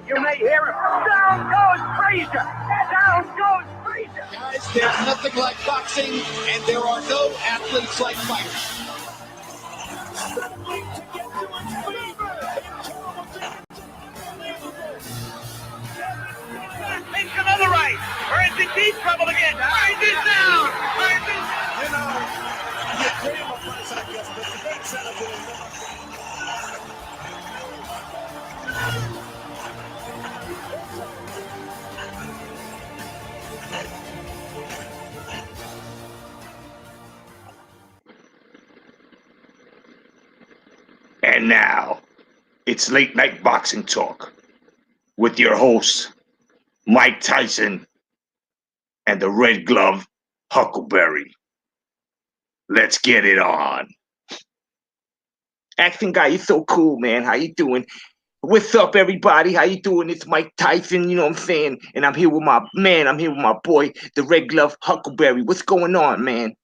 You may hear him. Down goes Frazier. Down goes Frazier. Guys, there's nothing like boxing, and there are no athletes like fighters. Makes another right. We're in deep trouble again. Where's this down? Where's this? You know, you dream of fights like this, but the big setup is And now, it's Late Night Boxing Talk with your hosts, Mike Tyson and the Red Glove Huckleberry. Let's get it on. Action guy, you're so cool, man. How you doing? What's up, everybody? How you doing? It's Mike Tyson, you know what I'm saying? And I'm here with my man. I'm here with my boy, the Red Glove Huckleberry. What's going on, man?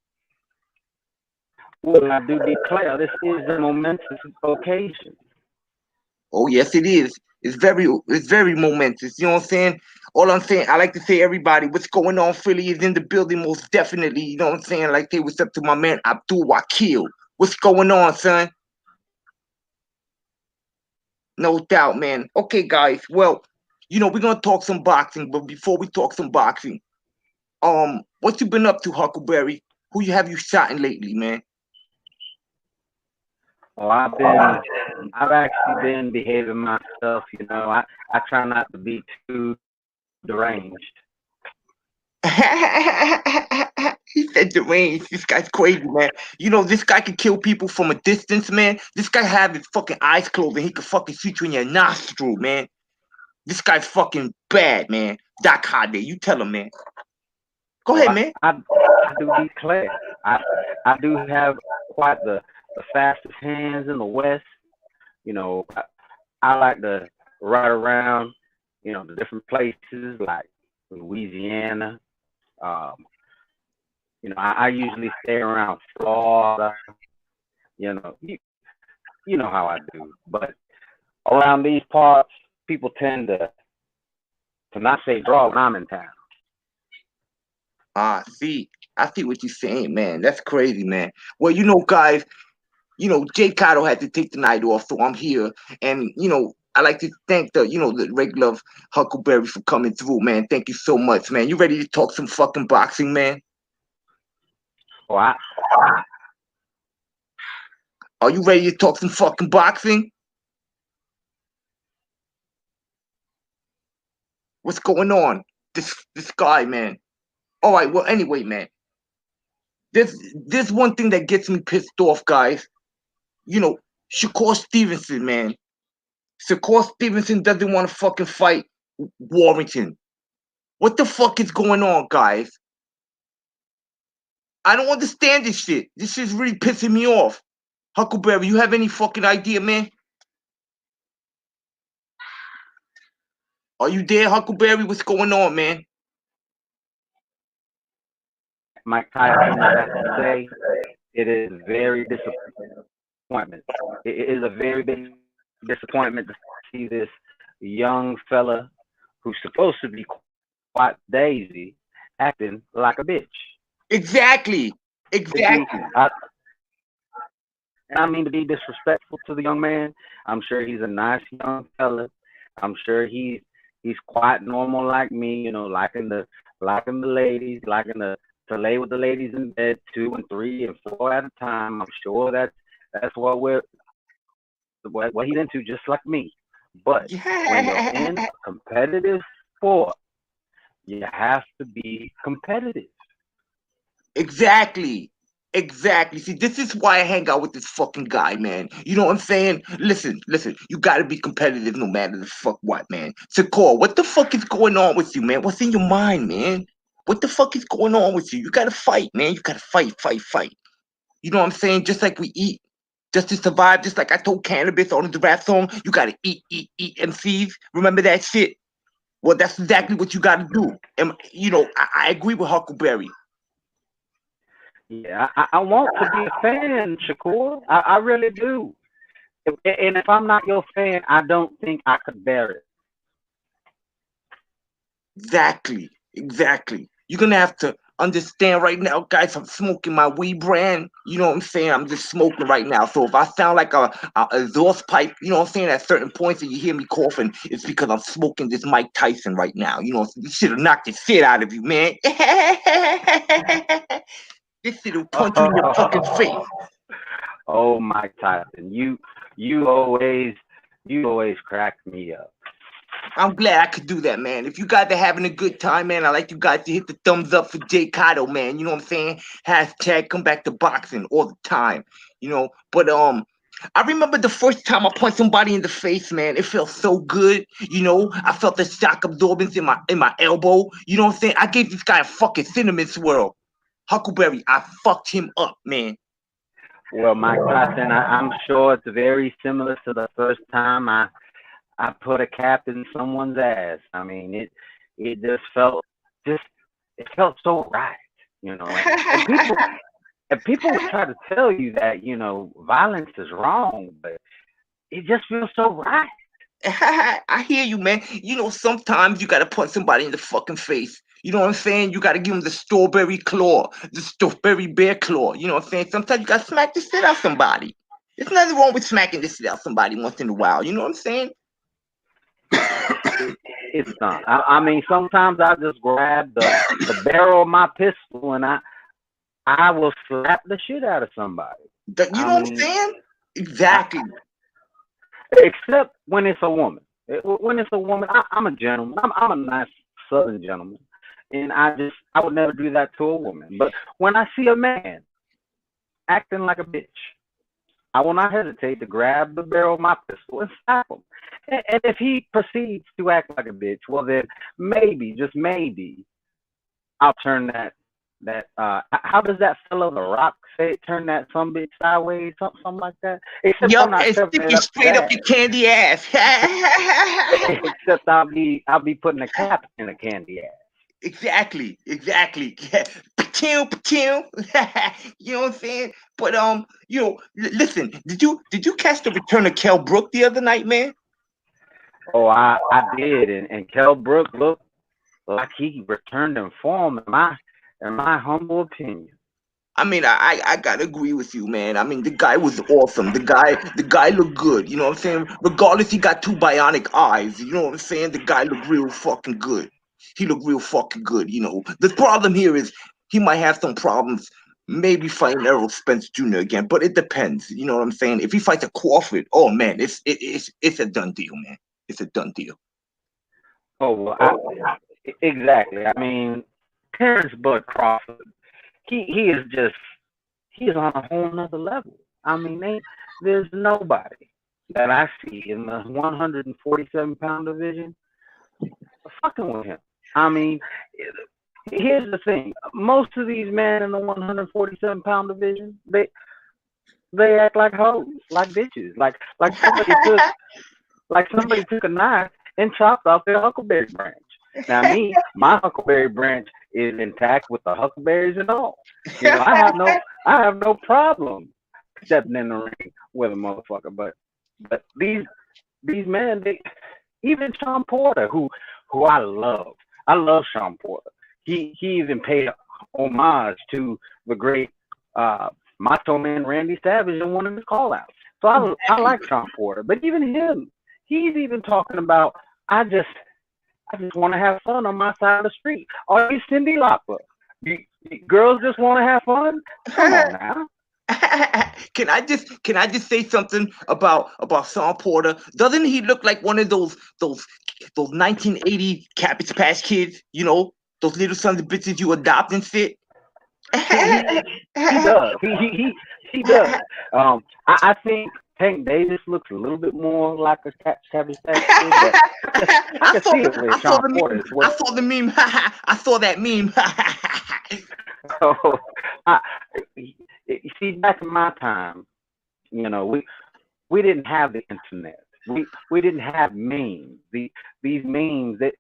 Well, I do declare this is a momentous occasion. Oh, yes, it is. It's very momentous. You know what I'm saying? All I'm saying, I like to say, everybody, what's going on? Philly is in the building, most definitely. You know what I'm saying? Like, they was up to my man Abdul Wakil. What's going on, son? No doubt, man. Okay, guys. Well, you know, we're gonna talk some boxing, but before we talk some boxing, what you been up to, Huckleberry? Who have you shot in lately, man? Oh, I've actually been behaving myself, you know. I try not to be too deranged. He said deranged. This guy's crazy, man. You know, this guy can kill people from a distance, man. This guy have his fucking eyes closed and he can fucking shoot you in your nostril, man. This guy's fucking bad, man. Doc Hardy, you tell him, man. Go ahead, man. I do declare. I do have quite the fastest hands in the West. You know, I like to ride around, you know, the different places like Louisiana. You know, I usually stay around Florida. You know, you know how I do. But around these parts, people tend to not say draw when I'm in town. I see what you're saying, man. That's crazy, man. Well, you know, guys, you know, Jay Cotto had to take the night off, so I'm here. And, you know, I like to thank the Red Glove Huckleberry for coming through, man. Thank you so much, man. You ready to talk some fucking boxing, man? What? Are you ready to talk some fucking boxing? What's going on? This guy, man. All right, well, anyway, man. There's one thing that gets me pissed off, guys. You know, Shakur Stevenson, man. Shakur Stevenson doesn't want to fucking fight Warrington. What the fuck is going on, guys? I don't understand this shit. This shit's really pissing me off. Huckleberry, you have any fucking idea, man? Are you there, Huckleberry? What's going on, man? Mike Tyson, I have to say, it is very disappointment. It is a very big disappointment to see this young fella who's supposed to be quite daisy acting like a bitch. Exactly. I mean to be disrespectful to the young man. I'm sure he's a nice young fella. I'm sure he's quite normal like me, you know, liking the ladies, liking to lay with the ladies in bed 2 and 3 and 4 at a time. I'm sure that's what he's into, just like me. But when you're in a competitive sport, you have to be competitive. Exactly. See, this is why I hang out with this fucking guy, man. You know what I'm saying? Listen. You gotta be competitive no matter the fuck what, man. Shakur, what the fuck is going on with you, man? What's in your mind, man? What the fuck is going on with you? You gotta fight, man. You gotta fight. You know what I'm saying? Just like we eat, just to survive, just like I told Cannabis on the rap song, you gotta eat, MCs. Remember that shit? Well, that's exactly what you gotta do. And, you know, I agree with Huckleberry. Yeah, I want to be a fan, Shakur. I really do. And if I'm not your fan, I don't think I could bear it. Exactly, exactly. You're gonna have to understand right now, guys. I'm smoking my weed brand. You know what I'm saying? I'm just smoking right now. So if I sound like a exhaust pipe, you know what I'm saying, at certain points and you hear me coughing, it's because I'm smoking this Mike Tyson right now. You know, this shit'll knock the shit out of you, man. This shit'll punch you in your fucking face. Oh, Mike Tyson, you always you always crack me up. I'm glad I could do that, man. If you guys are having a good time, man, I like you guys to hit the thumbs up for Jay COTTO, man. You know what I'm saying? Hashtag come back to boxing all the time. You know, but I remember the first time I punched somebody in the face, man. It felt so good. You know, I felt the shock absorbance in my elbow. You know what I'm saying? I gave this guy a fucking cinnamon swirl. Huckleberry, I fucked him up, man. Well, Mike Tyson, I'm sure it's very similar to the first time I put a cap in someone's ass. I mean, it just it felt so right, you know. And people would try to tell you that, you know, violence is wrong, but it just feels so right. I hear you, man. You know, sometimes you gotta punch somebody in the fucking face. You know what I'm saying? You gotta give them the strawberry claw, the strawberry bear claw. You know what I'm saying? Sometimes you gotta smack the shit out somebody. There's nothing wrong with smacking the shit out somebody once in a while. You know what I'm saying? It's not. I mean, sometimes I just grab the barrel of my pistol and I will slap the shit out of somebody. You I know what I'm mean, saying? Exactly. except when it's a woman. When it's a woman, I'm a gentleman. I'm a nice Southern gentleman, and I would never do that to a woman. But when I see a man acting like a bitch, I will not hesitate to grab the barrel of my pistol and slap him. And if he proceeds to act like a bitch, well then maybe, just maybe, I'll turn that how does that fellow The Rock say, turn that some bitch sideways, something like that. Except I'm Yup, not and shoving stick it you up his straight up ass. your candy ass. Except I'll be putting a cap in a candy ass. Exactly, exactly. Pachow, pachow. You know what I'm saying? But you know, listen, did you catch the return of Kel Brook the other night, man? Oh, I did, and Kell Brook looked like he returned in form in my humble opinion. I mean, I gotta agree with you, man. I mean, the guy was awesome. The guy looked good. You know what I'm saying? Regardless, he got two bionic eyes. You know what I'm saying? The guy looked real fucking good. He looked real fucking good. You know, the problem here is he might have some problems. Maybe fighting Errol Spence Jr. again, but it depends. You know what I'm saying? If he fights a Crawford, oh man, it's a done deal, man. It's a done deal. Oh, well, exactly. I mean, Terrence Bud Crawford, he is just he is on a whole nother level. I mean, there's nobody that I see in the 147-pound division fucking with him. I mean, here's the thing: most of these men in the 147-pound division, they act like hoes, like bitches, like somebody took a knife and chopped off their huckleberry branch. Now me, my huckleberry branch is intact with the huckleberries and all. You know, I have no problem stepping in the ring with a motherfucker. But these men, even Sean Porter, who I love Sean Porter. He even paid homage to the great Macho Man Randy Savage in one of his call outs. So I like Sean Porter, but even him, he's even talking about I just want to have fun on my side of the street. Are you Cindy Lauper? Girls just want to have fun? Come on now. Can I just say something about Sean Porter? Doesn't he look like one of those 1980 Cabbage Patch Kids? You know, those little sons of bitches you adopt and shit. He does. He does. I think Tank Davis looks a little bit more like a Cabbage Patch Kid, but I I can saw see it with I saw Sean the Porter meme. as I well. saw the meme. I saw that meme. So, I, you see, back in my time, you know, we didn't have the internet. We didn't have memes. These memes that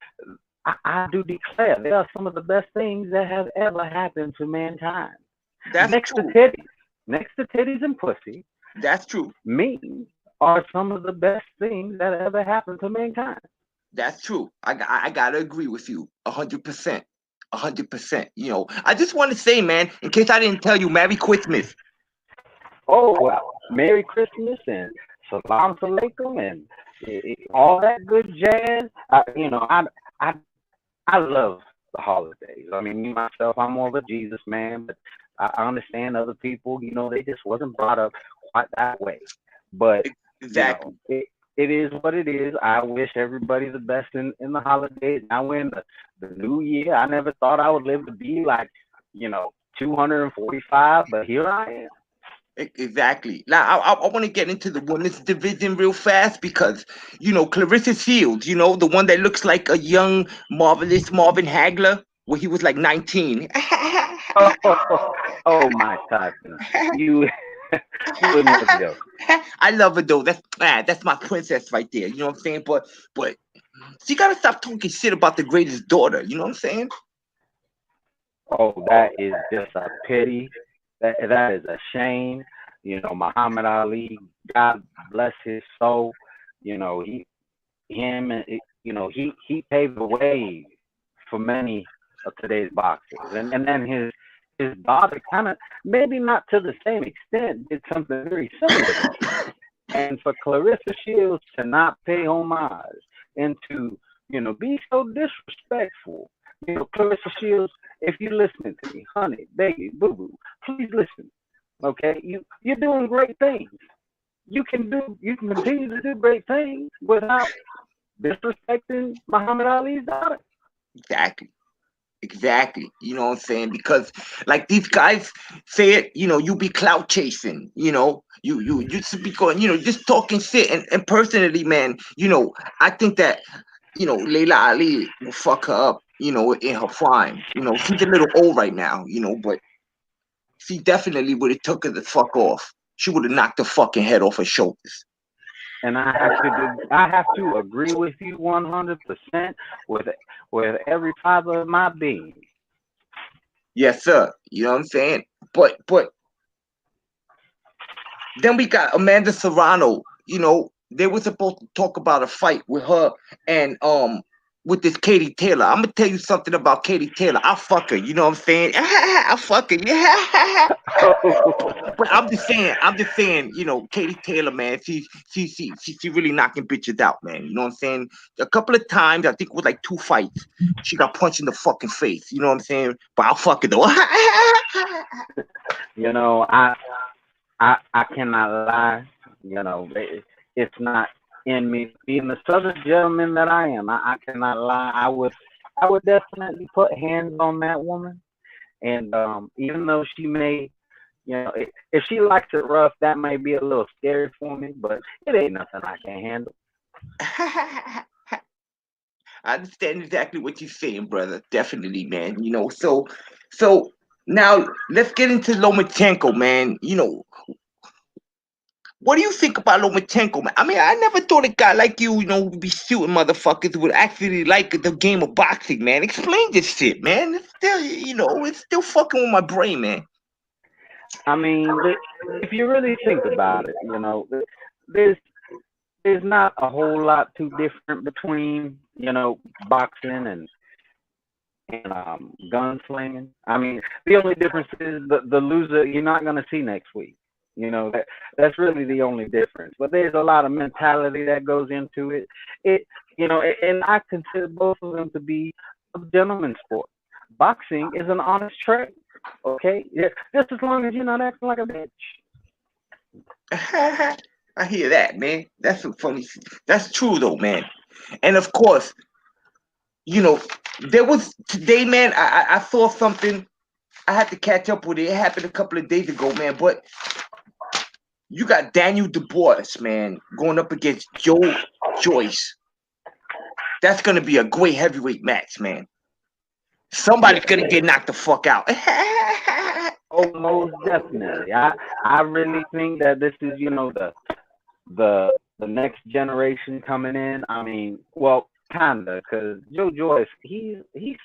I do declare they are some of the best things that have ever happened to mankind. That's Next to true. titties, next to titties and pussy, That's true. memes are some of the best things that ever happened to mankind. That's true. I gotta agree with you 100%. 100%. I just want to say, man, in case I didn't tell you, Merry Christmas. Oh, well, Merry Christmas and Salam Alaikum and all that good jazz. I I love the holidays. I mean, me myself, I'm more of a Jesus man, but I understand other people. They just wasn't brought up quite that way. But Exactly. it is what it is. I wish everybody the best in the holidays. Now in the new year, I never thought I would live to be like, 245, but here I am. Exactly. Now, I want to get into the women's division real fast because, Clarissa Shields, the one that looks like a young, marvelous Marvin Hagler, where he was like 19. Oh my Tython, you you wouldn't have joke. I love her though. That's my princess right there. You know what I'm saying? But she gotta stop talking shit about the greatest daughter. You know what I'm saying? Oh, that is just a pity. That is a shame. Muhammad Ali, God bless his soul. He him and he paved the way for many of today's boxers, and then his daughter kind of maybe not to the same extent did something very similar to him. And for Clarissa Shields to not pay homage and to be so disrespectful, Clarissa Shields, if you're listening to me, honey, baby, boo boo, please listen. Okay, you're doing great things. You can continue to do great things without disrespecting Muhammad Ali's daughter. Exactly. Exactly. You know what I'm saying? Because like these guys say it, you be clout chasing, you just be going, just talking shit. And personally, man, I think that, Layla Ali will fuck her up, in her prime. She's a little old right now, but she definitely would have took her the fuck off. She would have knocked the fucking head off her shoulders. And I have to agree with you 100% with every fiber of my being. Yes, sir. You know what I'm saying? But then we got Amanda Serrano. They were supposed to talk about a fight with her and with this Katie Taylor. I'm gonna tell you something about Katie Taylor. I'll fuck her. You know what I'm saying? I'll fuck her. Yeah. But I'm just saying, Katie Taylor, man, she really knocking bitches out, man. You know what I'm saying? A couple of times, I think it was like 2 fights, she got punched in the fucking face. You know what I'm saying? But I'll fuck her though. you know, I I cannot lie. It's not in me. Being the southern gentleman that I am, I cannot lie. I would definitely put hands on that woman. And even though she may, if she likes it rough, that may be a little scary for me. But it ain't nothing I can't handle. I understand exactly what you're saying, brother. Definitely, man. So now let's get into Lomachenko, man. What do you think about Lomachenko, man? I mean, I never thought a guy like you, would be shooting motherfuckers would actually like the game of boxing, man. Explain this shit, man. It's still fucking with my brain, man. I mean, if you really think about it, there's there's not a whole lot too different between boxing and gunslinging. I mean, the only difference is the loser you're not gonna see next week. That's really the only difference. But there's a lot of mentality that goes into it. And I consider both of them to be a gentleman's sport. Boxing is an honest trade. Okay, yeah, just as long as you're not acting like a bitch. I hear that, man. That's some funny shit. That's true though, man. And of course, you know, there was today, man. I saw something. I had to catch up with it. It happened a couple of days ago, man. But you got Daniel Dubois, man, going up against Joe Joyce. That's gonna be a great heavyweight match, man. Somebody's Yeah, gonna get knocked the fuck out. oh, most definitely. I really think that this is the next generation coming in. I mean, well, kinda, because Joe Joyce, he's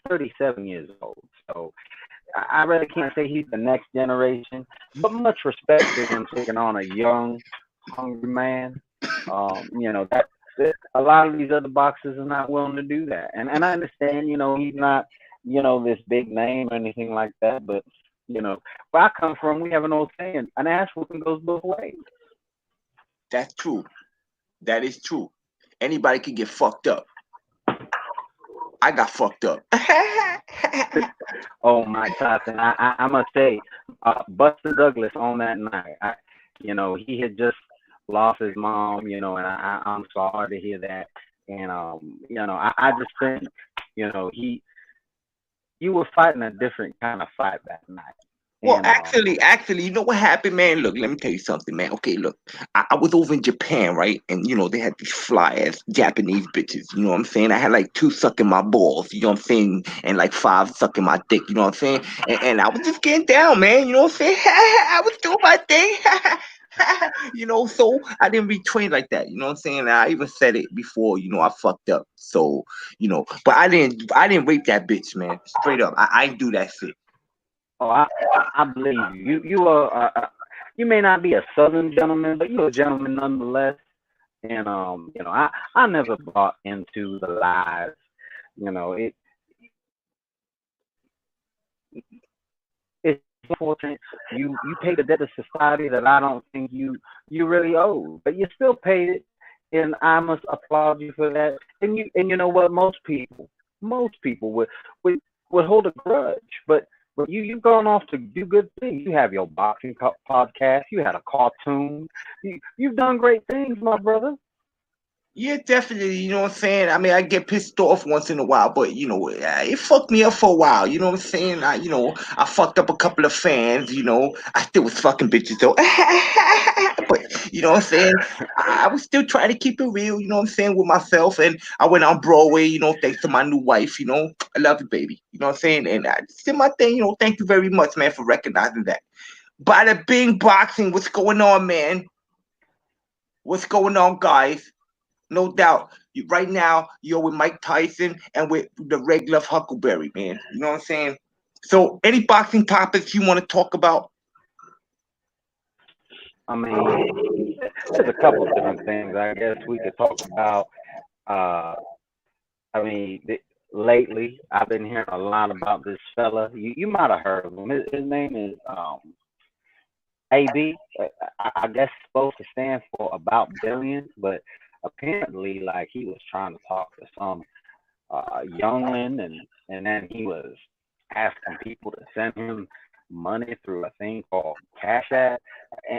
37 years old, so I really can't say he's the next generation, but much respect to him taking on a young, hungry man. That A lot of these other boxers are not willing to do that, and I understand. He's not this big name or anything like that, but where I come from, we have an old saying: an ass whooping goes both ways. That's true. That is true. Anybody can get fucked up. I got fucked up. Oh my Tyson, I must say, Buster Douglas on that night, he had just lost his mom, and I'm sorry to hear that. And I just think, he you were fighting a different kind of fight that night. Well, And actually, you know what happened, man? Look, let me tell you something, man. Okay, look, I was over in Japan, right? And they had these fly ass Japanese bitches. You know what I'm saying? I had like 2 sucking my balls. You know what I'm saying? And like 5 sucking my dick. You know what I'm saying? And I was just getting down, man. You know what I'm saying? I was doing my thing. So I didn't retrain like that. You know what I'm saying? I even said it before. I fucked up. So but I didn't rape that bitch, man. Straight up, I didn't do that shit. oh, I believe you. You are you may not be a Southern gentleman, but you're a gentleman nonetheless. And I never bought into the lies. It it's unfortunate. You paid a debt to society that I don't think you really owe, but you still paid it, and I must applaud you for that. And you know what? Most people would hold a grudge, but you've gone off to do good things. You have your boxing podcast. You had a cartoon. You've done great things, my brother. Yeah, definitely. You know what I'm saying? I mean, I get pissed off once in a while, but it fucked me up for a while. You know what I'm saying? I fucked up a couple of fans. I still was fucking bitches though. But you know what I'm saying? I was still trying to keep it real. You know what I'm saying, with myself, and I went on Broadway. Thanks to my new wife. I love you, baby. You know what I'm saying? And I just did my thing. Thank you very much, man, for recognizing that. Bada bing boxing. What's going on, man? What's going on, guys? No doubt. Right now, you're with Mike Tyson and with the regular Huckleberry, man. You know what I'm saying? So, any boxing topics you want to talk about? I mean, there's a couple of different things I guess we could talk about. Uh, I mean, lately I've been hearing a lot about this fella. You might have heard of him. His name is AB. I guess it's supposed to stand for about billions, but apparently, like he was trying to talk to some youngling, and then he was asking people to send him money through a thing called Cash App,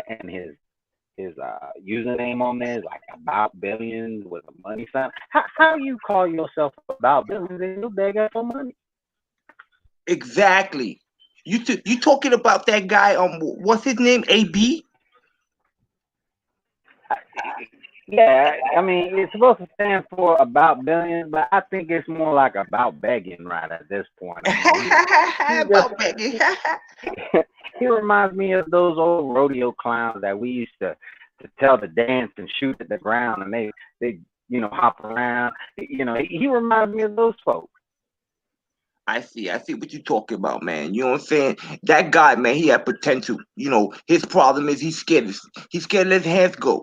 and his username on there is like about billions with a money sign. How you call yourself about billions and you beg out for money? Exactly. You talking about that guy? What's his name? AB? Yeah, I mean it's supposed to stand for about billions, but I think it's more like about begging right at this point. I mean, he just About begging. he reminds me of those old rodeo clowns that we used to tell to dance and shoot at the ground, and they hop around. He reminds me of those folks. I see what you're talking about, man. You know what I'm saying? That guy, man, he had potential. His problem is he's scared. He's scared to let his hands go.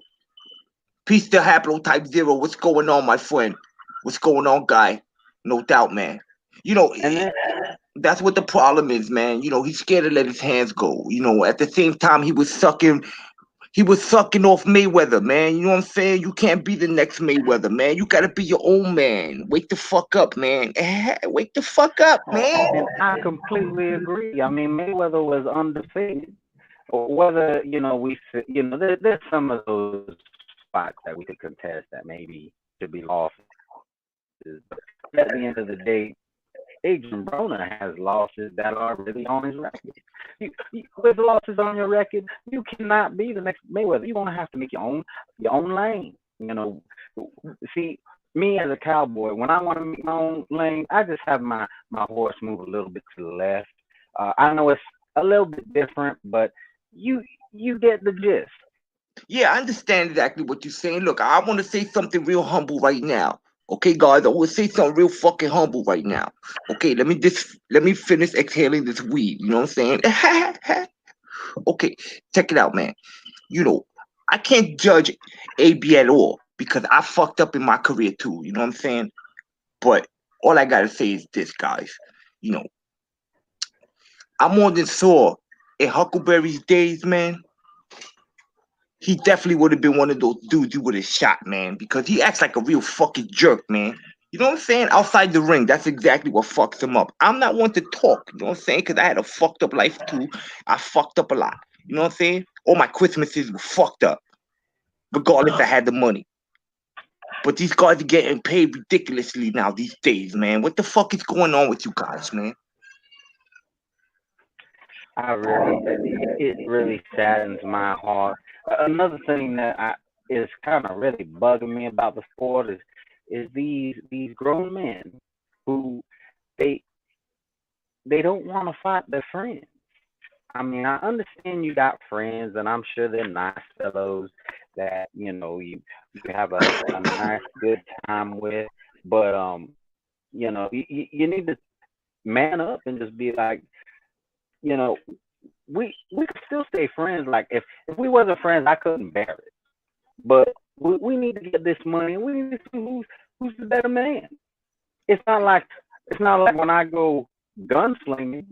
Peace to Haplotype Zero. What's going on, my friend? What's going on, guy? No doubt, man. You know, And then that's what the problem is, man. He's scared to let his hands go. At the same time, he was sucking off Mayweather, man. You know what I'm saying? You can't be the next Mayweather, man. You gotta be your own man. Wake the fuck up, man. Wake the fuck up, man. and I completely agree. I mean Mayweather was undefeated. Or whether there's some of those spots that we could contest that maybe should be losses. But at the end of the day, Adrian Broner has losses that are really on his record. With losses on your record, you cannot be the next Mayweather. You're gonna have to make your own lane. See, me as a cowboy, when I want to make my own lane, I just have my horse move a little bit to the left. I know it's a little bit different, but you get the gist. Yeah, I understand exactly what you're saying. Look, I want to say something real humble right now. Okay, guys, I want to say something real fucking humble right now. Okay, let me finish exhaling this weed. You know what I'm saying? Okay, check it out, man. You know, I can't judge AB at all. because I fucked up in my career too. You know what I'm saying? But all I gotta say is this, guys. You know, I'm more than sore in Huckleberry's days, man. He definitely would have been one of those dudes you would have shot, man, because he acts like a real fucking jerk, man. You know what I'm saying? Outside the ring, that's exactly what fucks him up. I'm not one to talk, you know what I'm saying? Because I had a fucked up life too. I fucked up a lot. You know what I'm saying? All my Christmases were fucked up, regardless I had the money. But these guys are getting paid ridiculously now these days, man. What the fuck is going on with you guys, man? It really saddens my heart. Another thing that is kind of really bugging me about the sport is these grown men who they they don't want to fight their friends. I mean, I understand you got friends, and I'm sure they're nice fellows that you have a nice good time with, but you need to man up and just be like, you know, we could still stay friends. Like if we wasn't friends, I couldn't bear it. But we need to get this money, and we need to see who's the better man. It's not like when I go gunslinging.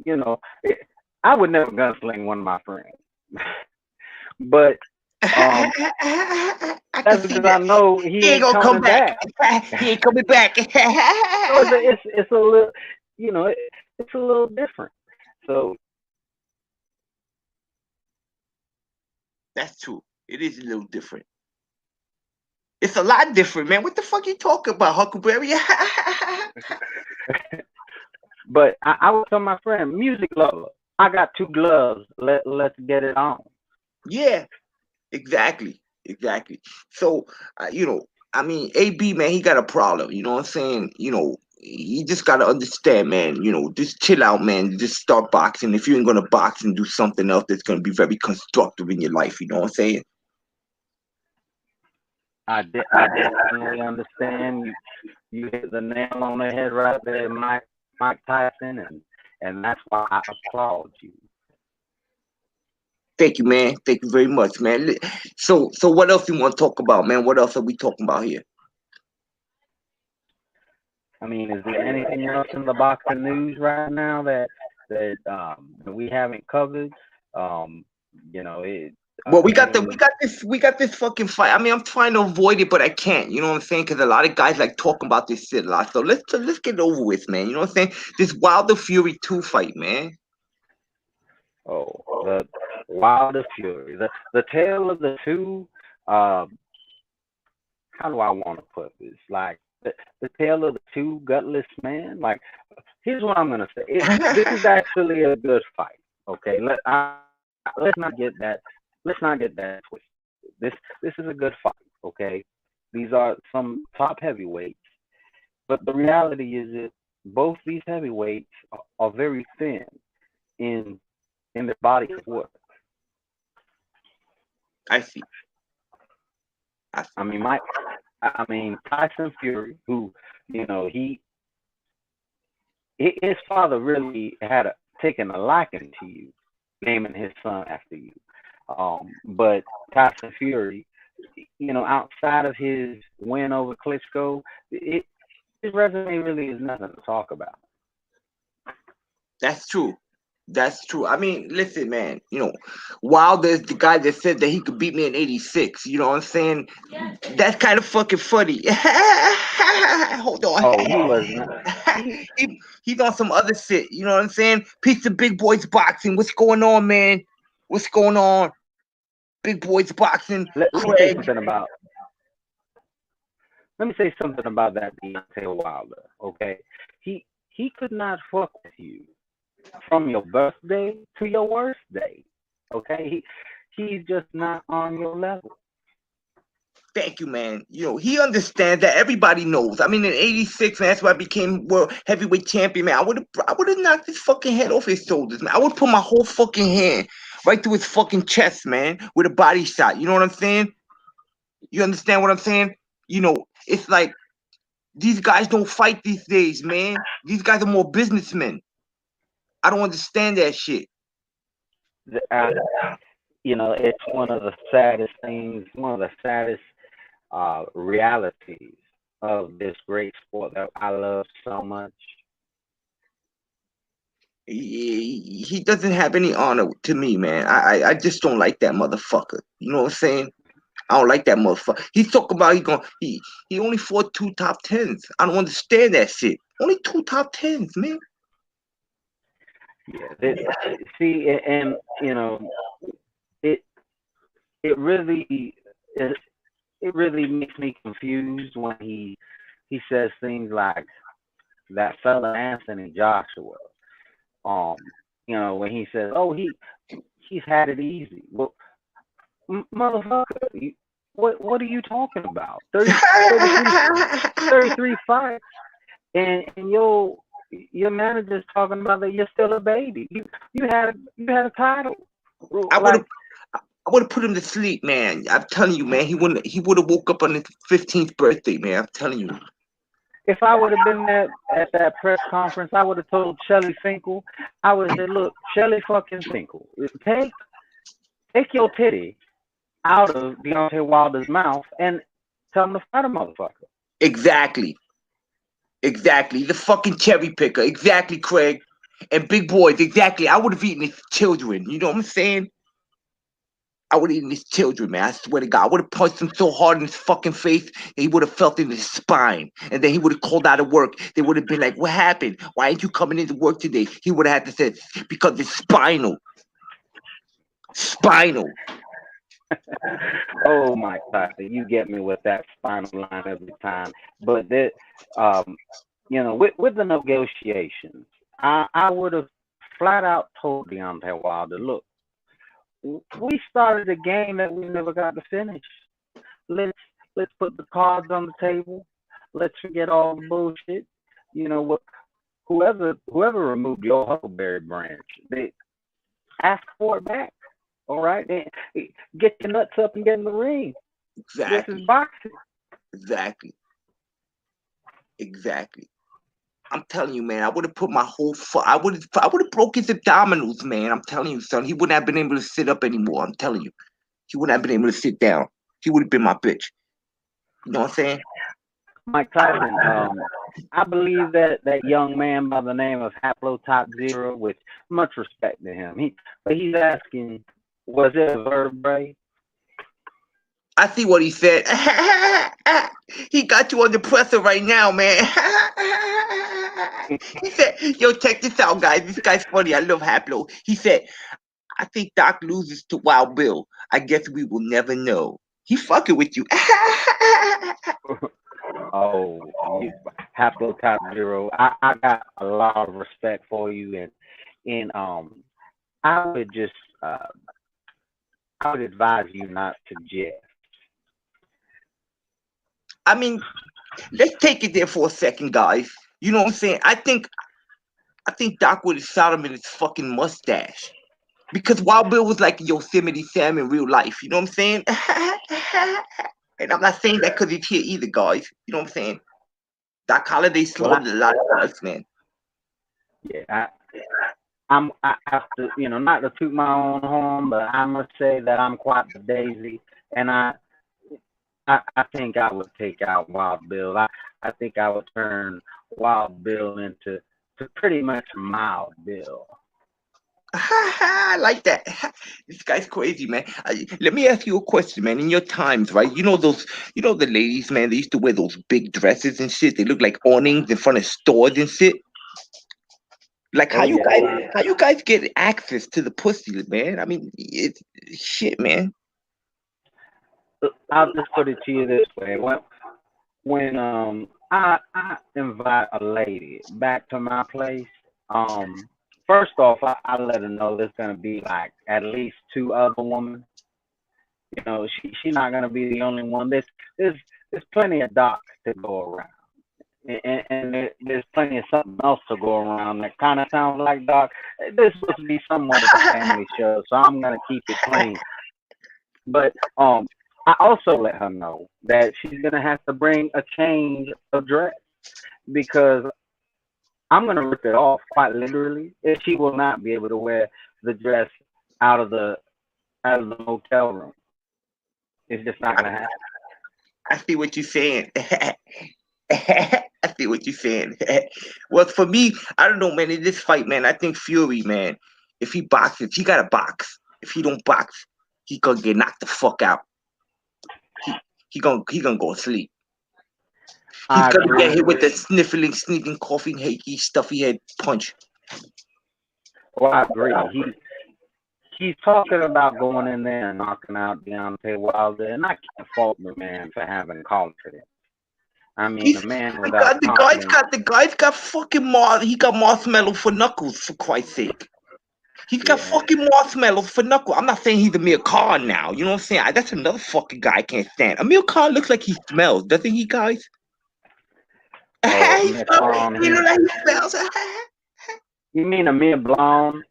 I would never gunsling one of my friends, but I can that's see because I that. know he He ain't ain't gonna come coming back. back. He ain't coming back. So it's a little, it's a little different. So That's true. It is a little different. It's a lot different, man. What the fuck you talking about, Huckleberry? but I was telling my friend, music lover, I got two gloves. Let's get it on. Yeah, exactly, exactly. So, I mean, AB man, he got a problem. You know what I'm saying? You just gotta understand, man. Just chill out, man. Just start boxing. If you ain't gonna box and do something else that's gonna be very constructive in your life, you know what I'm saying? I definitely understand. You hit the nail on the head right there, Mike Tyson, and that's why I applaud you. Thank you, man. Thank you very much, man. So what else you want to talk about, man? What else are we talking about here? I mean, is there anything else in the boxing news right now that we haven't covered? Um, it. Well, I mean, we got this fucking fight. I mean, I'm trying to avoid it, but I can't. You know what I'm saying? Because a lot of guys like talking about this shit a lot. So let's get it over with, man. You know what I'm saying? This Wilder Fury 2 fight, man. oh, the Wilder Fury, the tale of the two. Uh, how do I want to put this? Like the tale of the two gutless men. Like, here's what I'm gonna say. This is actually a good fight. Okay, let's not get that. Let's not get that twisted. This is a good fight. Okay, these are some top heavyweights, but the reality is that both these heavyweights are very thin in their body of work. I see. I mean, Tyson Fury, who he his father really had taken a liking to you, naming his son after you. But Tyson Fury, outside of his win over Klitschko, his resume really is nothing to talk about. That's true. That's true. I mean, listen, man. Wilder's the guy that said that he could beat me in '86. You know what I'm saying? That's kind of fucking funny. Hold on. Oh, he was not. He's on some other shit. You know what I'm saying? Piece of big boys boxing. What's going on, man? What's going on? Big boys boxing. Let me say Craig. something about. Let me say something about that Deontay Wilder. Okay, he could not fuck with you from your birthday to your worst day. Okay, he's just not on your level. Thank you, man. He understands that. Everybody knows. I mean, in '86, man, that's why I became world heavyweight champion, man. I would have knocked his fucking head off his shoulders, man. I would put my whole fucking hand right through his fucking chest, man, with a body shot. You know what I'm saying? You understand what I'm saying? It's like these guys don't fight these days, man. These guys are more businessmen. I don't understand that shit. It's one of the saddest things, one of the saddest realities of this great sport that I love so much. He doesn't have any honor to me, man. I just don't like that motherfucker. You know what I'm saying? I don't like that motherfucker. He's talking about he only fought 2 top 10s. I don't understand that shit. Only 2 top 10s, man. Yeah, see, and you know, it it really it, it really makes me confused when he says things like that fella Anthony Joshua. Um, when he says, "Oh, he's had it easy." Well, motherfucker, what are you talking about? 33 fights, and your manager's talking about that you're still a baby. You had a title. I would Like, have I would have put him to sleep, man. I'm telling you, man. He would have woke up on his 15th birthday, man. I'm telling you. if I would have been there at that press conference, I would have told Shelly Finkel. I would have said, "Look, Shelly fucking Finkel, take your titty out of Deontay Wilder's mouth and tell him to fight a motherfucker." Exactly. Exactly. The fucking cherry picker. Exactly, Craig. And big boys. Exactly. I would have eaten his children. You know what I'm saying? I would have eaten his children, man. I swear to God. I would have punched him so hard in his fucking face that he would have felt it in his spine. And then he would have called out of work. They would have been like, "What happened? Why ain't you coming into work today?" He would have had to say, "Because it's spinal." Spinal. Oh my God, you get me with that spinal line every time. But that, um, with the negotiations, I would have flat out told Deontay Wilder, "Look, we started a game that we never got to finish. Let's let's put the cards on the table. Let's forget all the bullshit. What? Whoever removed your Huckleberry branch, they ask for it back. All right, get your nuts up and get in the ring. This is Exactly. boxing." Exactly. Exactly. I'm telling you, man. I would have put my whole. I would have broke his abdominals, man. I'm telling you, son. He wouldn't have been able to sit up anymore. I'm telling you. He wouldn't have been able to sit down. He would have been my bitch. You know what I'm saying? Mike Tyson, I believe that young man by the name of Haplotop Zero, with much respect to him, but he's asking, was it a vertebrae? I see what he said. He got you under pressure right now, man. He said, "Yo, check this out, guys. This guy's funny. I love Haplo." He said, "I think Doc loses to Wild Bill. I guess we will never know." He fucking with you. Oh, you, Haplotop Zero, I got a lot of respect for you, and I would just I would advise you not to jest. I mean, let's take it there for a second, guys. You know what I'm saying? I think Doc would have shot him in his fucking mustache. Because Wild Bill was like Yosemite Sam in real life. You know what I'm saying? And I'm not saying that because he's here either, guys. You know what I'm saying? Doc Holliday Well, slaughtered a lot of us, man. yeah, I have to, not to toot my own horn, but I must say that I'm quite the daisy, and I think I would take out Wild Bill. I think I would turn Wild Bill into to pretty much Mild Bill. I like that. This guy's crazy, man. Let me ask you a question, man. In your times, right? The ladies, man. They used to wear those big dresses and shit. They look like awnings in front of stores and shit. Like Oh yeah. how you guys get access to the pussy, man? I mean, it's shit, man. I'll just put it to you this way: when I invite a lady back to my place, um, first off, I let her know there's gonna be like at least two other women. She's not gonna be the only one. There's plenty of docs to go around, and there's plenty of something else to go around that kind of sounds like doc. This is supposed to be somewhat of a family show, so I'm gonna keep it clean. But I also let her know that she's gonna have to bring a change of dress because I'm gonna rip it off quite literally, and she will not be able to wear the dress out of the hotel room. It's just not gonna happen. I see what you're saying. I see what you're saying. Well, for me, I don't know, man. In this fight, man, I think Fury, man, if he boxes, he got to box. If he don't box, he gonna get knocked the fuck out. He he gonna go to sleep. He's I gonna get agree. hit with the sniffling, sneaking, coughing, haky, stuffy head punch. Well, I agree. He's talking about going in there and knocking out Deontay Wilder, and I can't fault the man for having confidence. I mean, He's a man the without confidence. the guy's got fucking he got marshmallow for knuckles, for Christ's sake. He's got Yeah. fucking marshmallow for knuckles. I'm not saying he's Amir Khan now. You know what I'm saying? That's another fucking guy I can't stand. Amir Khan looks like he smells, doesn't he, guys? Oh, He Amir smells, Khan. you know, like he smells. You mean Amir blonde?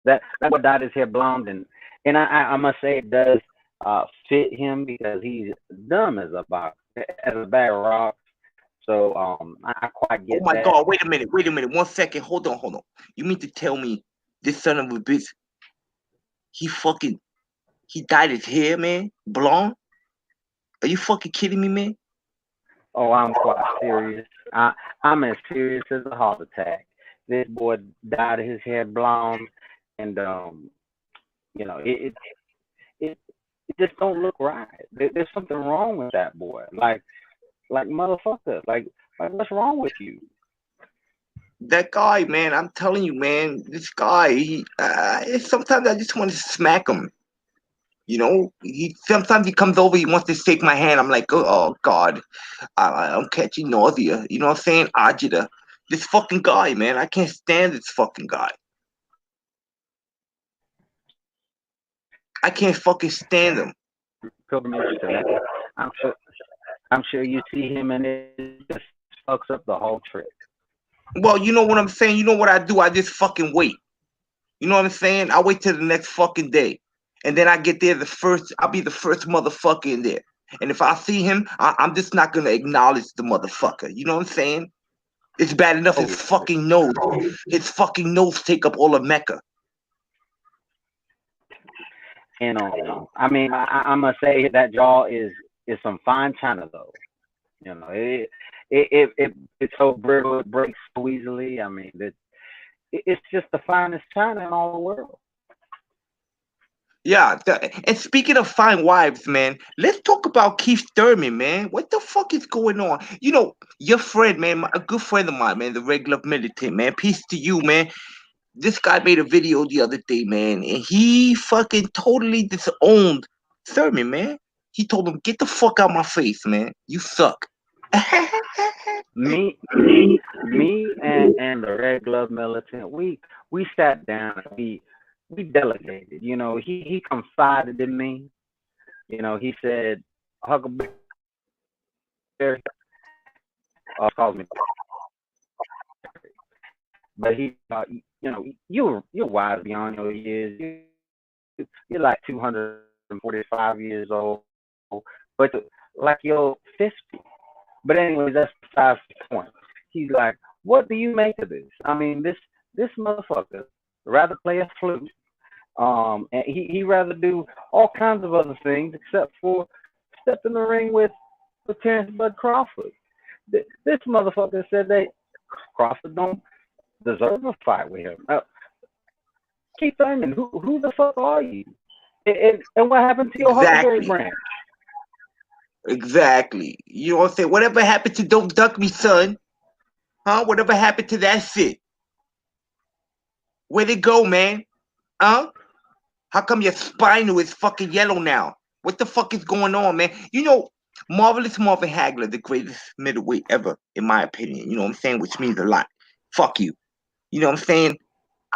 That what dyed his hair blonde, and I must say it does fit him because he's dumb as a bag of rocks. So I quite Oh get my that. God! Wait a minute! 1 second. Hold on. You mean to tell me this son of a bitch? He fucking he dyed his hair, man, blonde? Are you fucking kidding me, man? Oh, I'm quite serious. I'm as serious as a heart attack. This boy dyed his hair blonde, and it it just don't look right. There's something wrong with that boy. Like motherfucker. Like what's wrong with you? That guy, man, I'm telling you, man, this guy, sometimes I just want to smack him. You know, he sometimes he comes over, he wants to shake my hand. I'm like, oh God, I'm catching nausea. You know what I'm saying? Agita. This fucking guy, man, I can't stand this fucking guy. I can't fucking stand him. Pilgrimage to that. I'm sure I'm sure you see him and it just fucks up the whole trip. Well, you know what I'm saying? You know what I do? I just fucking wait. You know what I'm saying? I wait till the next fucking day. And then I get there I'll be the first motherfucker in there. And if I see him, I'm just not gonna acknowledge the motherfucker. You know what I'm saying? It's bad enough Oh, his fucking nose take up all of Mecca. and I mean, I must say that jaw is some fine china though. You know, it's so brittle, it breaks so easily. I mean, it's just the finest china in all the world. Yeah, and speaking of fine wives, man, let's talk about Keith Thurman, man. What the fuck is going on? You know, your friend, man, a good friend of mine, man, the regular militant, man. Peace to you, man. This guy made a video the other day, man, and he fucking totally disowned Thurman, man. He told him, "Get the fuck out my face, man. You suck." Me, me, and the Red Glove Militant, we sat down and we delegated. You know, he confided in me. You know, he said, Huckleberry, calls me, but you know, you're wise beyond your years. You're like 245 years old, but like you're 50. But anyways, that's besides the point. He's like, what do you make of this? I mean, this motherfucker rather play a flute. And he rather do all kinds of other things except for step in the ring with Terrence Bud Crawford. This motherfucker said that Crawford don't deserve a fight with him. Keith Thurman, who the fuck are you? And what happened to your Huckleberry Exactly. brand? Exactly. You know what I'm saying? Whatever happened to Don't Duck Me, son? Huh? Whatever happened to that shit? Where'd it go, man? Huh? How come your spinal is fucking yellow now? What the fuck is going on, man? You know, Marvelous Marvin Hagler, the greatest middleweight ever, in my opinion. You know what I'm saying? Which means a lot. Fuck you. You know what I'm saying?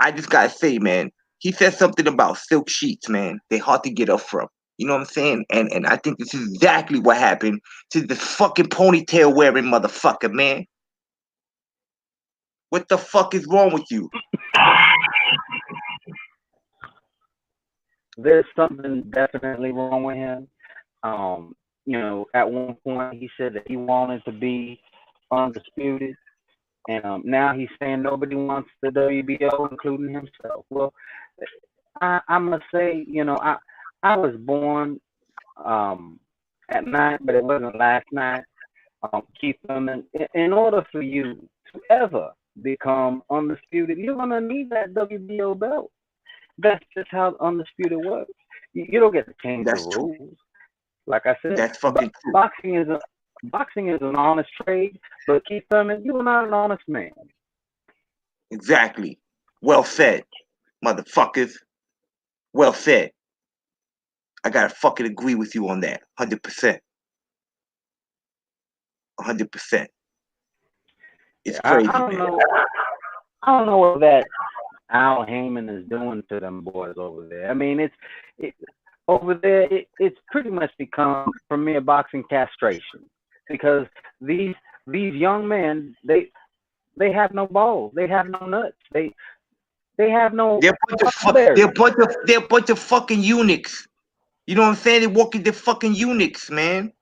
I just gotta say, man, he said something about silk sheets, man. They hard to get up from. You know what I'm saying? And I think this is exactly what happened to this fucking ponytail wearing motherfucker, man. What the fuck is wrong with you? There's something definitely wrong with him. You know, at one point he said that he wanted to be undisputed, and now he's saying nobody wants the WBO, including himself. Well, I must say, you know, I was born um, at night, but it wasn't last night. Keith Thurman, in order for you to ever become undisputed, you're gonna need that WBO belt. That's just how undisputed works. You don't get to change the That's true. rules. Like I said, That's fucking true. boxing is an honest trade, but Keith Thurman, you are not an honest man. Exactly. Well said, motherfuckers. Well said. I gotta fucking agree with you on that. 100%. 100%. It's Yeah, crazy, I don't man. know. I don't know what that Al Heyman is doing to them boys over there. I mean, over there. It's pretty much become premier boxing castration because these young men they have no balls, they have no nuts, they have no They're a bunch of Huckleberry. they're a bunch of fucking eunuchs. You know what I'm saying? They walk in, they're fucking eunuchs, man.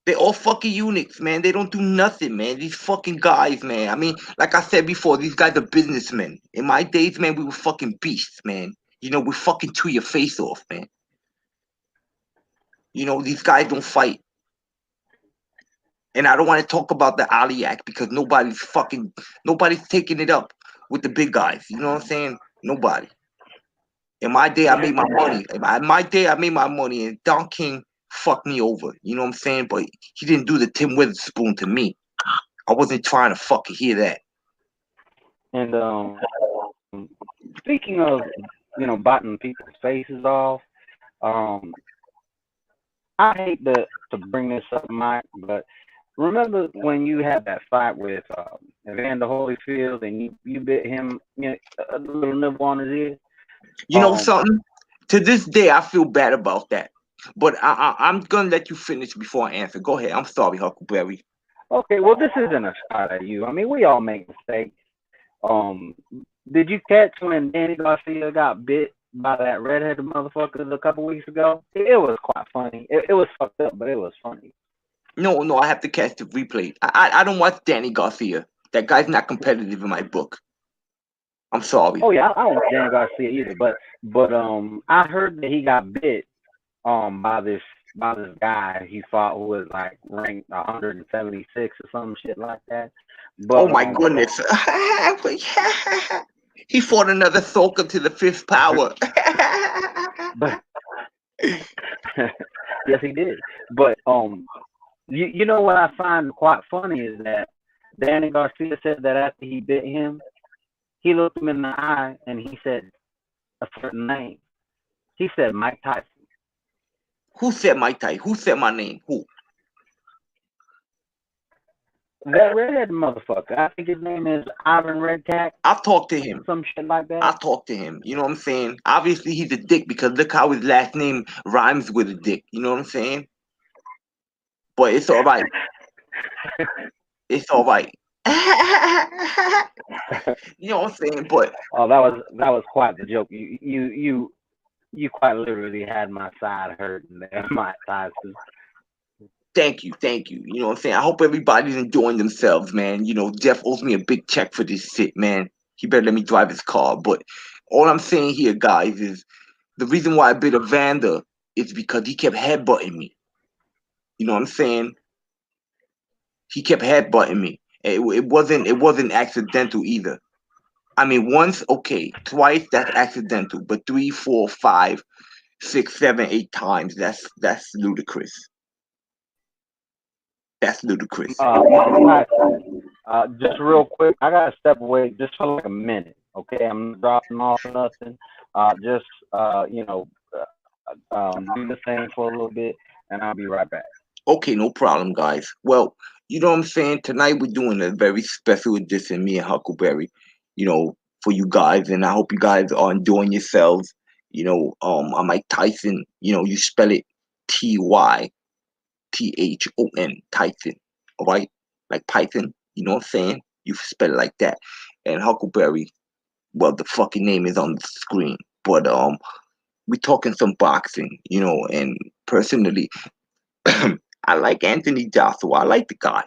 They're all fucking eunuchs, man. They don't do nothing, man. These fucking guys, man. I mean, like I said before, these guys are businessmen. In my days, man, we were fucking beasts, man. You know, we fucking chew your face off, man. You know, these guys don't fight. And I don't want to talk about the Ali Act because nobody's taking it up with the big guys. You know what I'm saying? Nobody. In my day, I made my money. In my day, I made my money, and Don King fucked me over. You know what I'm saying? But he didn't do the Tim Witherspoon to me. I wasn't trying to fucking hear that. And speaking of biting people's faces off, I hate to bring this up, Mike, but remember when you had that fight with Evander Holyfield and you bit him a little nibble on his ear? You know something? To this day, I feel bad about that. But I'm gonna let you finish before I answer. Go ahead. I'm sorry, Huckleberry. Okay, well, this isn't a shot at you. I mean, we all make mistakes. Did you catch when Danny Garcia got bit by that redheaded motherfucker a couple weeks ago? It was quite funny. It was fucked up, but it was funny. No, I have to catch the replay. I don't watch Danny Garcia. That guy's not competitive in my book. I'm sorry. Oh yeah, I don't watch Danny Garcia either, but I heard that he got bit by this guy he fought who was like ranked 176 or some shit like that. But Oh my goodness. He fought another Soka to the fifth power. but yes, he did. But you know what I find quite funny is that Danny Garcia said that after he bit him, he looked him in the eye and he said a certain name. He said Mike Tyson. Who said Mike Tyson? Who said my name? Who? That redhead motherfucker. I think his name is Ivan Redcat. I'll talk to him. Some shit like that. I'll talk to him. You know what I'm saying? Obviously, he's a dick because look how his last name rhymes with a dick. You know what I'm saying? But it's all right. It's all right. You know what I'm saying? But oh, that was quite the joke. You quite literally had my side hurting there, Mike Tyson. Thank you. You know what I'm saying? I hope everybody's enjoying themselves, man. You know, Jeff owes me a big check for this shit, man. He better let me drive his car. But all I'm saying here, guys, is the reason why I bit Evander is because he kept headbutting me. You know what I'm saying? He kept headbutting me. It wasn't accidental either. I mean, once, okay, twice, that's accidental, but 3, 4, 5, 6, 7, 8 times, that's ludicrous. That's ludicrous. Just real quick, I gotta step away just for like a minute. Okay, I'm not dropping off or nothing. Just do the same for a little bit, and I'll be right back. Okay, no problem, guys. Well, you know what I'm saying? Tonight we're doing a very special edition, me and Huckleberry, you know, for you guys, and I hope you guys are enjoying yourselves. You know, I'm Mike Tyson. You know, you spell it Tython, Tyson. All right, like Python. You know what I'm saying? You spell it like that. And Huckleberry, well, the fucking name is on the screen, but we're talking some boxing, you know, and personally. I like Anthony Joshua. I like the guy.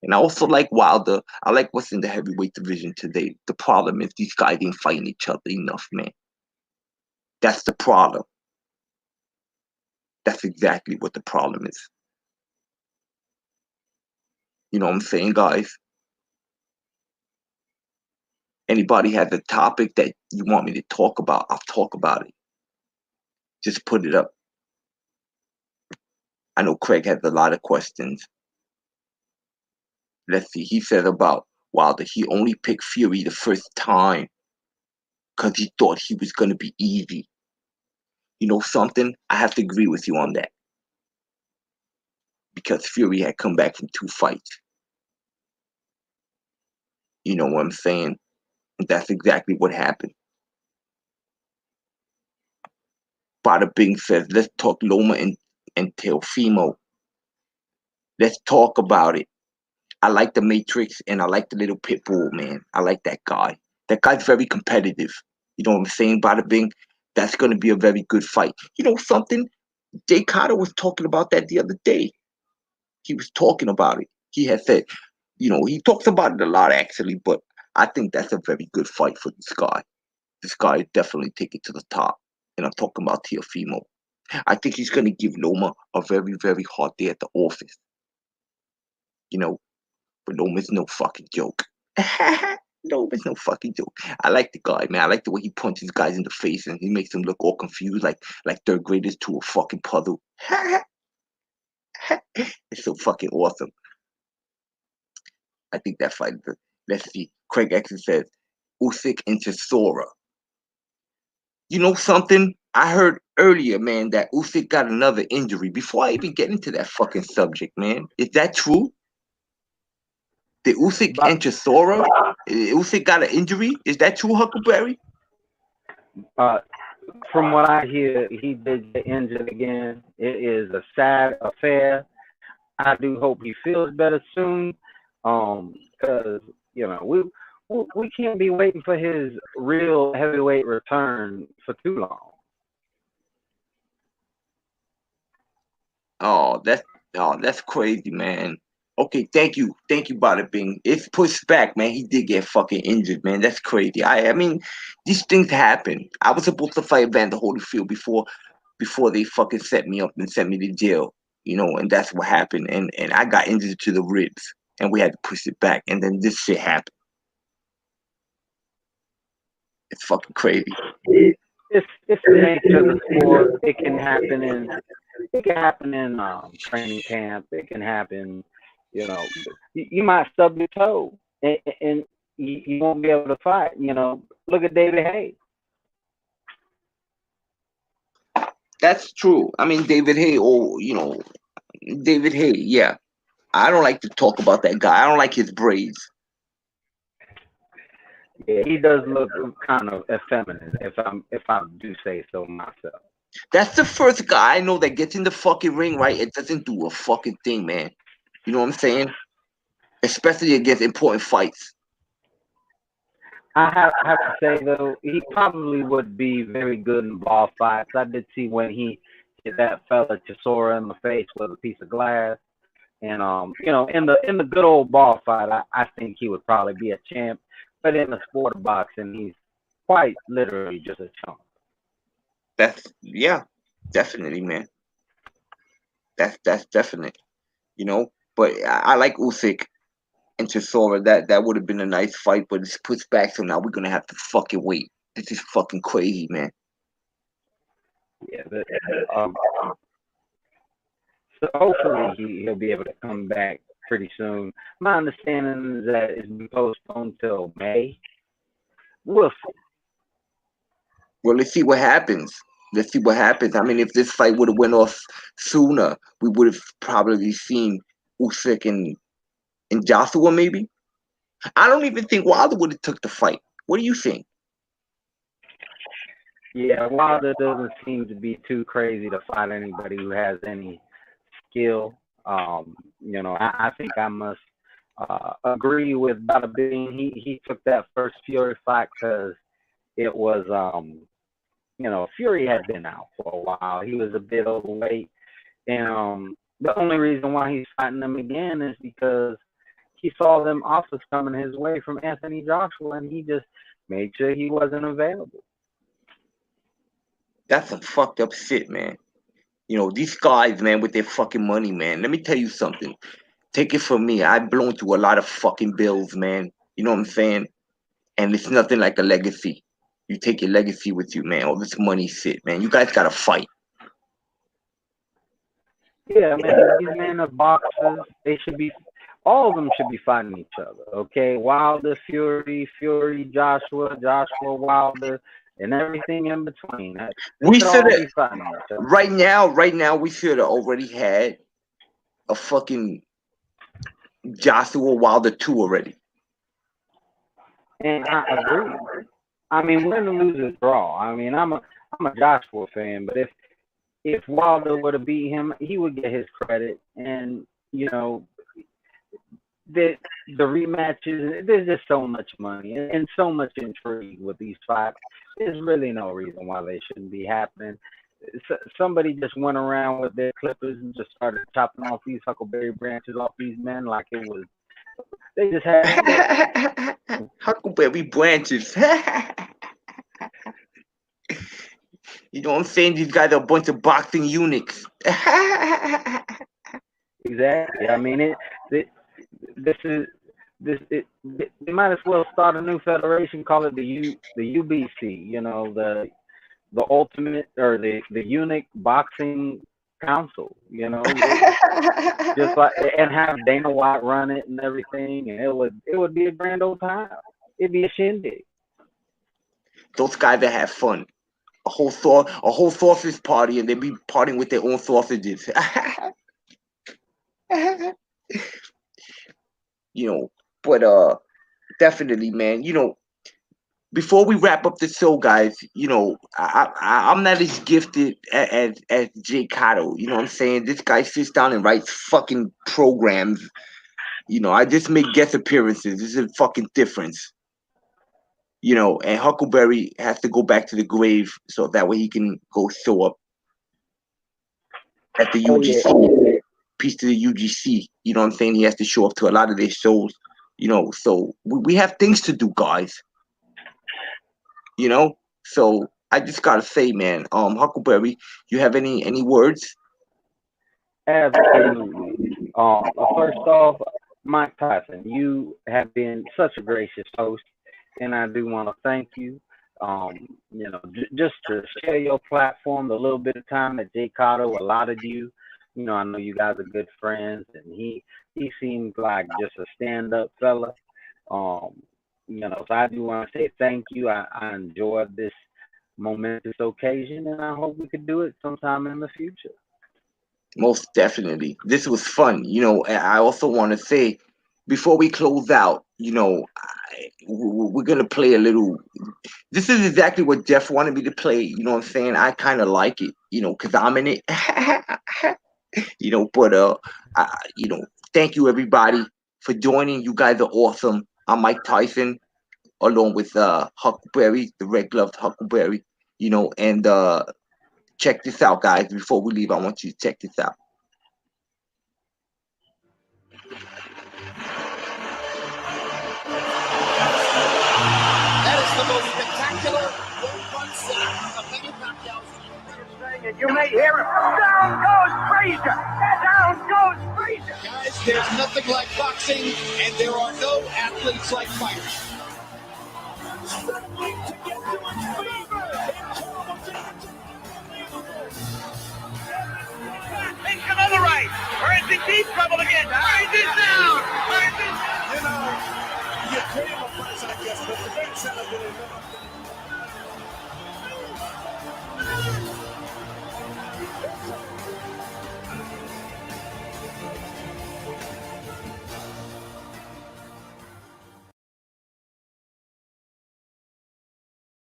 And I also like Wilder. I like what's in the heavyweight division today. The problem is these guys ain't fighting each other enough, man. That's the problem. That's exactly what the problem is. You know what I'm saying, guys? Anybody has a topic that you want me to talk about, I'll talk about it. Just put it up. I know Craig has a lot of questions. Let's see. He said about Wilder, he only picked Fury the first time because he thought he was going to be easy. You know something? I have to agree with you on that. Because Fury had come back from 2 fights. You know what I'm saying? And that's exactly what happened. Bada Bing says, let's talk Loma and Teofimo. Let's talk about it. I like the Matrix and I like the little pit bull, man. I like that guy. That guy's very competitive. You know what I'm saying, Bada Bing? That's going to be a very good fight. You know something? Jay COTTO was talking about that the other day. He was talking about it. He had said, he talks about it a lot actually, but I think that's a very good fight for this guy. This guy definitely take it to the top. And I'm talking about Teofimo. I think he's going to give Loma a very, very hard day at the office. But Loma's no fucking joke. Loma's no fucking joke. I like the guy, man. I like the way he punches guys in the face and he makes them look all confused, like third graders to a fucking puzzle. It's so fucking awesome. I think that fight. Let's see. Craig X says Usyk and Chisora. You know something? I heard earlier, man, that Usyk got another injury. Before I even get into that fucking subject, man, is that true? Did Usyk But and Chisora? Usyk got an injury? Is that true, Huckleberry? from what I hear, he did get injured again. It is a sad affair. I do hope he feels better soon. Because we can't be waiting for his real heavyweight return for too long. Oh, that's crazy, man. Okay, thank you, Bada Bing. It's pushed back, man. He did get fucking injured, man. That's crazy. I mean, these things happen. I was supposed to fight Vander Holyfield before they fucking set me up and sent me to jail, and that's what happened. And I got injured to the ribs, and we had to push it back. And then this shit happened. It's fucking crazy. It's the nature of the sport. It can happen in training camp. It can happen. You might stub your toe and you won't be able to fight. Look at David Haye. That's true. I mean, David Haye, David Haye, yeah. I don't like to talk about that guy. I don't like his braids. Yeah, he does look kind of effeminate, if I do say so myself. That's the first guy I know that gets in the fucking ring, right? It doesn't do a fucking thing, man. You know what I'm saying? Especially against important fights. I have to say though, he probably would be very good in ball fights. I did see when he hit that fella Chisora in the face with a piece of glass, and in the good old ball fight, I think he would probably be a champ. But in the sport of boxing, he's quite literally just a chump. Yeah, definitely, man. That's definite. But I like Usyk and Chisora. That would have been a nice fight, but it's pushed back, so now we're gonna have to fucking wait. This is fucking crazy, man. Yeah, but, so hopefully he'll be able to come back pretty soon. My understanding is that it's been postponed till May. We'll see. Well, let's see what happens. I mean, if this fight would have went off sooner, we would have probably seen Usyk and Joshua, maybe. I don't even think Wilder would have took the fight. What do you think? Yeah, Wilder doesn't seem to be too crazy to fight anybody who has any skill. I think I must agree with Bada Bing. He took that first Fury fight because it was, Fury had been out for a while. He was a bit overweight. And the only reason why he's fighting them again is because he saw them offers coming his way from Anthony Joshua, and he just made sure he wasn't available. That's some fucked up shit, man. You know, these guys, man, with their fucking money, man. Let me tell you something. Take it from me. I've blown through a lot of fucking bills, man. You know what I'm saying? And it's nothing like a legacy. You take your legacy with you, man. All this money shit, man. You guys gotta fight. Yeah, man, these men are boxers. They should be, all of them should be fighting each other. Okay, Wilder, Fury, Joshua, Wilder, and everything in between. They We should should all have be fighting each other. right now, we should have already had a fucking Joshua Wilder 2 already. And I agree. I mean, win or lose is draw. I mean, I'm a Joshua fan, but if Wilder would have beat him, he would get his credit. And you know, the rematches, there's just so much money and so much intrigue with these fights. There's really no reason why they shouldn't be happening. Somebody just went around with their clippers and just started chopping off these huckleberry branches off these men like it was. They just had Huckleberry branches. You know what I'm saying? These guys are a bunch of boxing eunuchs. Exactly. I mean, they might as well start a new federation, call it the UBC. You know, the ultimate or the eunuch boxing council. You know, just like, and have Dana White run it and everything, and it would be a grand old time. It'd be a shindig. Those guys that have fun. A whole sausage party, and they be partying with their own sausages. You know, but definitely, man. You know, before we wrap up the show, guys, you know, I'm not as gifted as Jay COTTO. You know what I'm saying? This guy sits down and writes fucking programs. You know, I just make guest appearances. This is a fucking difference. You know, and Huckleberry has to go back to the grave so that way he can go show up at the UGC. Yeah. Peace to the UGC. You know what I'm saying? He has to show up to a lot of their shows. You know, so we have things to do, guys. You know, so I just gotta say, man, Huckleberry, you have any words? Absolutely. First off, Mike Tython, you have been such a gracious host, and I do want to thank you. You know, just to share your platform, the little bit of time that Jay COTTO allotted you. You know, I know you guys are good friends, and he seems like just a stand-up fella. You know, so I do want to say thank you. I enjoyed this momentous occasion, and I hope we could do it sometime in the future. Most definitely. This was fun. You know, and I also want to say, before we close out, you know, we're going to play a little. This is exactly what Jeff wanted me to play. You know what I'm saying? I kind of like it, you know, because I'm in it. You know, but, you know, thank you, everybody, for joining. You guys are awesome. I'm Mike Tython, along with Huckleberry, the red gloved Huckleberry, you know, and check this out, guys. Before we leave, I want you to check this out. That is the most spectacular one-punch set of many knockouts. And you may hear him. Down goes Frazier. Down goes Frazier. Guys, there's nothing like boxing, and there are no athletes like fighters.